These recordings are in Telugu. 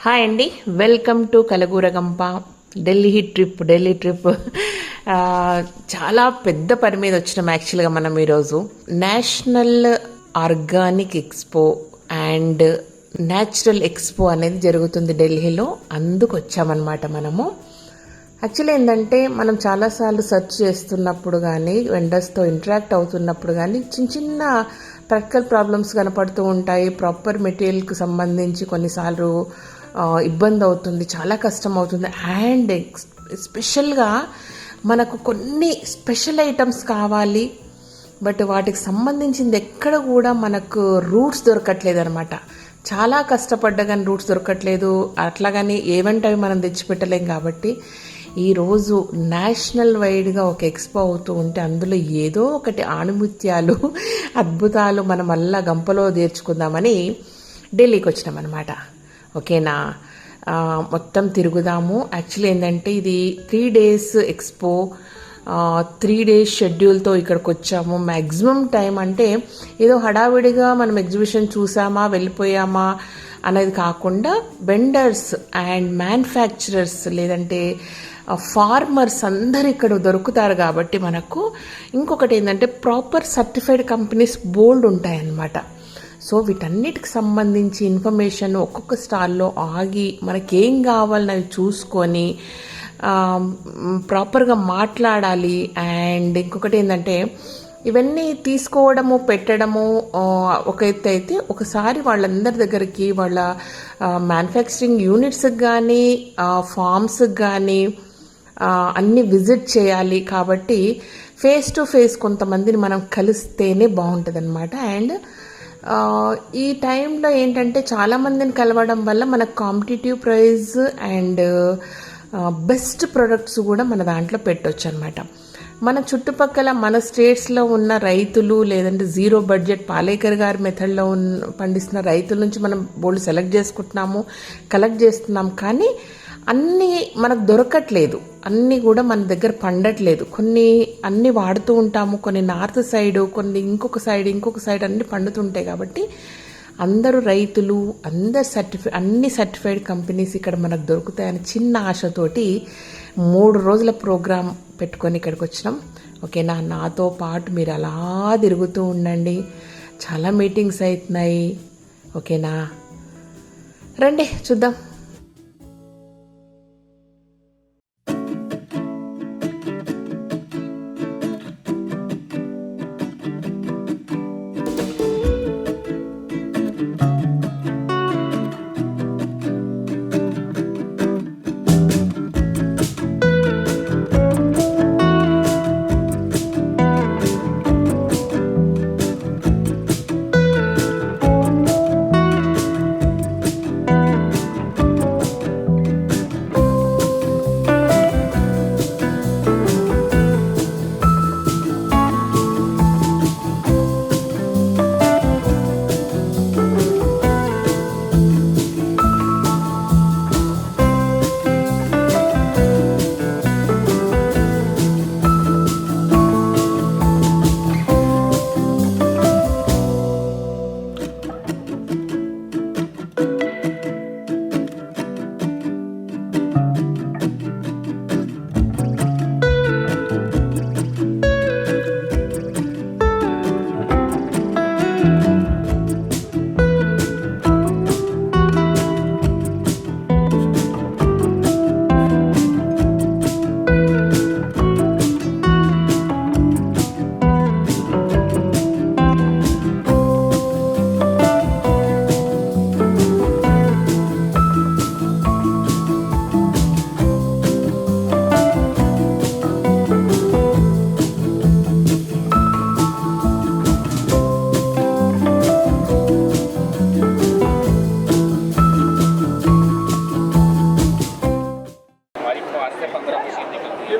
హాయ్ అండి, welcome to Kalagooragampa Delhi trip. చాలా పెద్ద పని మీద వచ్చినాం యాక్చువల్గా మనం ఈరోజు. National organic expo and natural expo అనేది జరుగుతుంది ఢిల్లీలో. అందుకు వచ్చామన్నమాట మనము. యాక్చువల్లీ ఏంటంటే మనం చాలాసార్లు సెర్చ్ చేస్తున్నప్పుడు కానీ వెండర్స్తో ఇంటరాక్ట్ అవుతున్నప్పుడు కానీ చిన్న ప్రాక్టికల్ ప్రాబ్లమ్స్ కనపడుతూ ఉంటాయి. ప్రాపర్ మెటీరియల్కి సంబంధించి కొన్నిసార్లు ఇబ్బంది అవుతుంది, చాలా కష్టం అవుతుంది. అండ్ స్పెషల్గా మనకు కొన్ని స్పెషల్ ఐటమ్స్ కావాలి, బట్ వాటికి సంబంధించింది ఎక్కడ కూడా మనకు రూట్స్ దొరకట్లేదు అనమాట. చాలా కష్టపడ్డా కానీ రూట్స్ దొరకట్లేదు. అట్లాగని ఏవంటే అవి మనం తెచ్చిపెట్టలేం. కాబట్టి ఈరోజు నేషనల్ వైడ్గా ఒక ఎక్స్పో అవుతూ ఉంటే అందులో ఏదో ఒకటి ఆణిముత్యాలు అద్భుతాలు మనం మళ్ళా గంపలో చేర్చుకుందామని ఢిల్లీకి వచ్చినామన్నమాట. ఓకేనా, మొత్తం తిరుగుదాము. యాక్చువల్లీ ఏంటంటే ఇది 3 days ఎక్స్పో, 3 days షెడ్యూల్తో ఇక్కడికి వచ్చాము. మ్యాక్సిమం టైం అంటే ఏదో హడావిడిగా మనం ఎగ్జిబిషన్ చూసామా వెళ్ళిపోయామా అనేది కాకుండా వెండర్స్ అండ్ మ్యానుఫ్యాక్చరర్స్ లేదంటే ఫార్మర్స్ అందరు ఇక్కడ దొరుకుతారు. కాబట్టి మనకు ఇంకొకటి ఏంటంటే ప్రాపర్ సర్టిఫైడ్ కంపెనీస్ బోల్డ్ ఉంటాయన్నమాట. సో వీటన్నిటికి సంబంధించి ఇన్ఫర్మేషన్ ఒక్కొక్క స్టాల్లో ఆగి మనకేం కావాలని చూసుకొని ప్రాపర్గా మాట్లాడాలి. అండ్ ఇంకొకటి ఏంటంటే ఇవన్నీ తీసుకోవడము పెట్టడము ఒక ఎత్తు అయితే, ఒకసారి వాళ్ళందరి దగ్గరికి వాళ్ళ మ్యానుఫ్యాక్చరింగ్ యూనిట్స్కి కానీ ఫార్మ్స్కి కానీ అన్నీ విజిట్ చేయాలి. కాబట్టి ఫేస్ టు ఫేస్ కొంతమందిని మనం కలిస్తేనే బాగుంటుంది అనమాట. అండ్ ఈ టైంలో ఏంటంటే చాలామందిని కలవడం వల్ల మనకు competitive price and best products కూడా మన దాంట్లో పెట్టవచ్చు అనమాట. మన చుట్టుపక్కల మన స్టేట్స్లో ఉన్న రైతులు లేదంటే జీరో బడ్జెట్ పాలేకర్ గారి మెథడ్లో పండిస్తున్న రైతుల నుంచి మనం బోల్డ్ సెలెక్ట్ చేసుకుంటున్నాము, కలెక్ట్ చేస్తున్నాం. కానీ అన్నీ మనకు దొరకట్లేదు, అన్నీ కూడా మన దగ్గర పండట్లేదు. కొన్ని అన్నీ వాడుతూ ఉంటాము, కొన్ని నార్త్ సైడ్, కొన్ని ఇంకొక సైడ్ అన్నీ పండుతుంటాయి. కాబట్టి అందరూ రైతులు, అన్ని సర్టిఫైడ్ కంపెనీస్ ఇక్కడ మనకు దొరుకుతాయని చిన్న ఆశతోటి 3 రోజుల ప్రోగ్రాం పెట్టుకొని ఇక్కడికి వచ్చినాం. ఓకేనా, నాతో పాటు మీరు అలా తిరుగుతూ ఉండండి. చాలా మీటింగ్స్ అవుతున్నాయి. ఓకేనా, రండి చూద్దాం.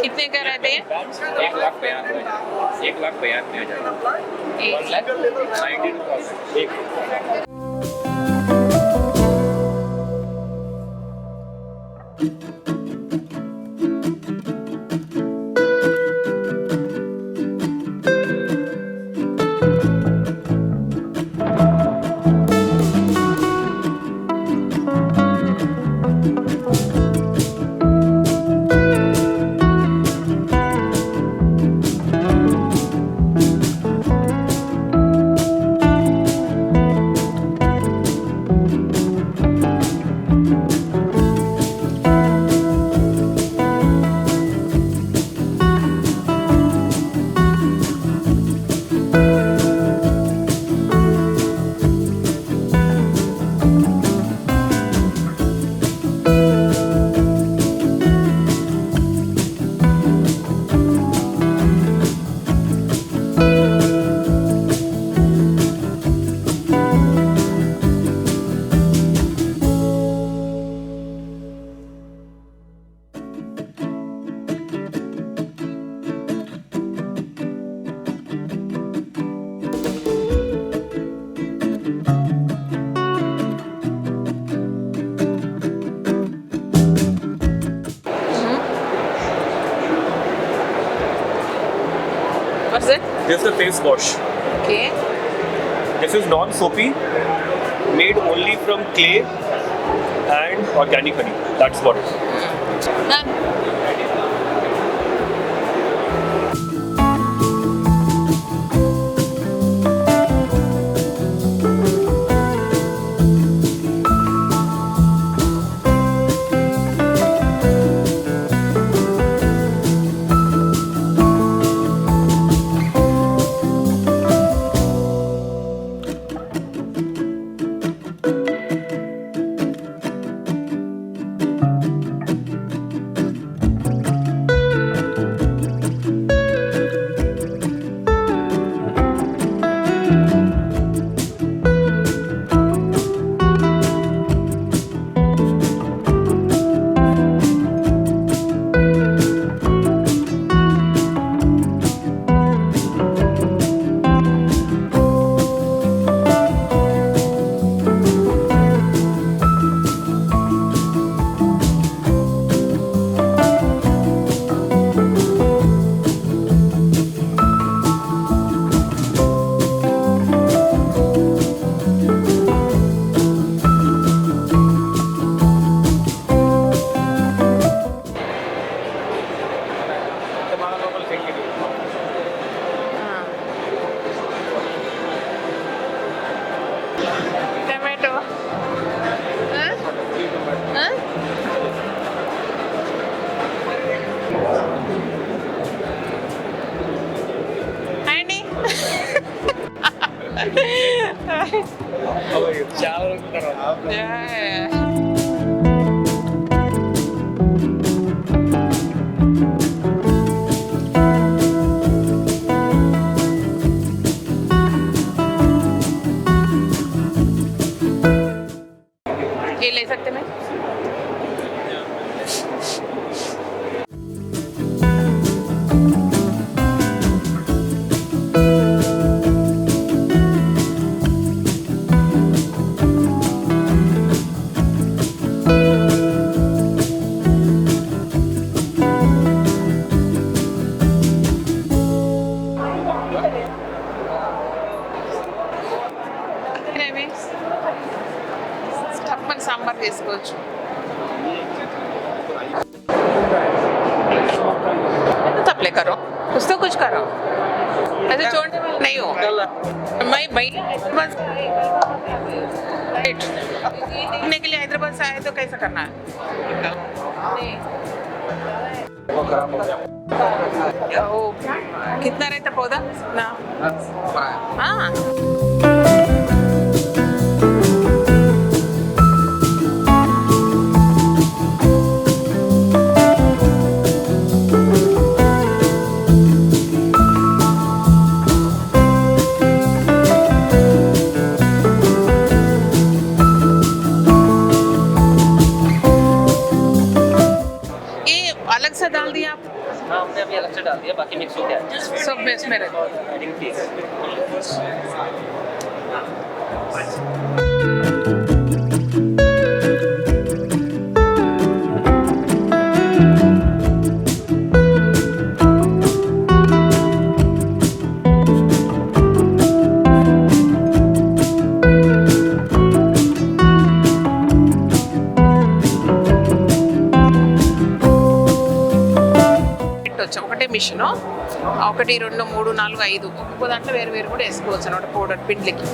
कितने का रहते हैं? 1,92,000 1,92,000 What's it? This is a face wash. Okay. This is non-soapy, made only from clay and organic honey. That's what. Done. Tomato. Huh? Andy. Yeah. ये ले सकते हैं టప్పని సాంబార్ చేసుకోవచ్చు तपले करो कुछ तो कुछ करो ऐसे छोड़ने वाला नहीं हो भाई बस देखने के लिए हैदराबाद से आए तो कैसा करना है ओ, कितना रहता पौधा ना हाँ अलग से डाल दिया आप हाँ हमने अभी अलग से डाल दिया बाकी मिक्स हो गया सब बेस में रहता एडिंग प्लीज ఒకటే మిషన్ ఒకటి 2 3 4 5 ఒక్కొక్క దాంట్లో వేరు వేరు కూడా వేసుకోవచ్చు అన్నమాట పౌడర్ పిండికి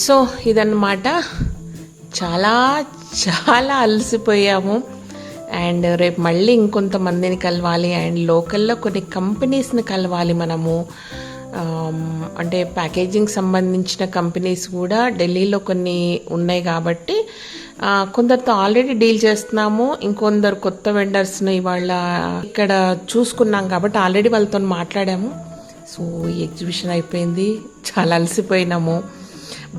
సో ఇదన్నమాట చాలా చాలా అలసిపోయాము అండ్ రేపు మళ్ళీ ఇంకొంతమందిని కలవాలి అండ్ లోకల్లో కొన్ని కంపెనీస్ని కలవాలి మనము అంటే ప్యాకేజింగ్ సంబంధించిన కంపెనీస్ కూడా ఢిల్లీలో కొన్ని ఉన్నాయి కాబట్టి కొందరితో ఆల్రెడీ డీల్ చేస్తున్నాము ఇంకొందరు కొత్త వెండర్స్ని ఇవాళ ఇక్కడ చూసుకున్నాం కాబట్టి ఆల్రెడీ వాళ్ళతో మాట్లాడాము సో ఈ ఎగ్జిబిషన్ అయిపోయింది చాలా అలసిపోయినాము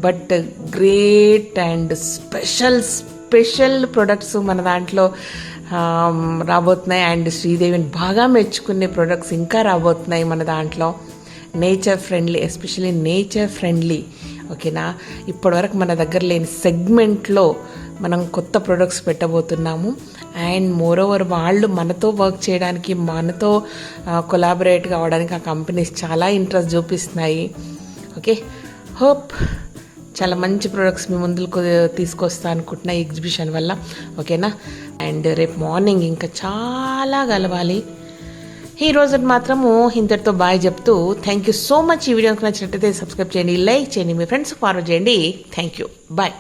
but great and special products మన దాంట్లో రాబోతున్నాయి అండ్ శ్రీదేవిని బాగా మెచ్చుకునే ప్రొడక్ట్స్ ఇంకా రాబోతున్నాయి మన దాంట్లో nature friendly especially nature friendly ఓకేనా ఇప్పటివరకు మన దగ్గర లేని సెగ్మెంట్లో మనం కొత్త ప్రొడక్ట్స్ పెట్టబోతున్నాము. అండ్ మోరోవర్ వాళ్ళు మనతో వర్క్ చేయడానికి, మనతో కొలాబరేట్ కావడానికి ఆ కంపెనీస్ చాలా ఇంట్రెస్ట్ చూపిస్తున్నాయి. ఓకే, హోప్ చాలా మంచి ప్రొడక్ట్స్ మీ ముందుకు తీసుకొస్తా అనుకుంటున్నా ఈ ఎగ్జిబిషన్ వల్ల. ఓకేనా? అండ్ రేపు మార్నింగ్ ఇంకా చాలా కలవాలి. ఈ రోజు మాత్రము ఇంతటితో బాయ్ చెప్తూ థ్యాంక్ యూ సో మచ్. ఈ వీడియోకి నచ్చినట్టయితే సబ్స్క్రైబ్ చేయండి, లైక్ చేయండి, మీ ఫ్రెండ్స్కి ఫార్వర్డ్ చేయండి. Thank you, bye.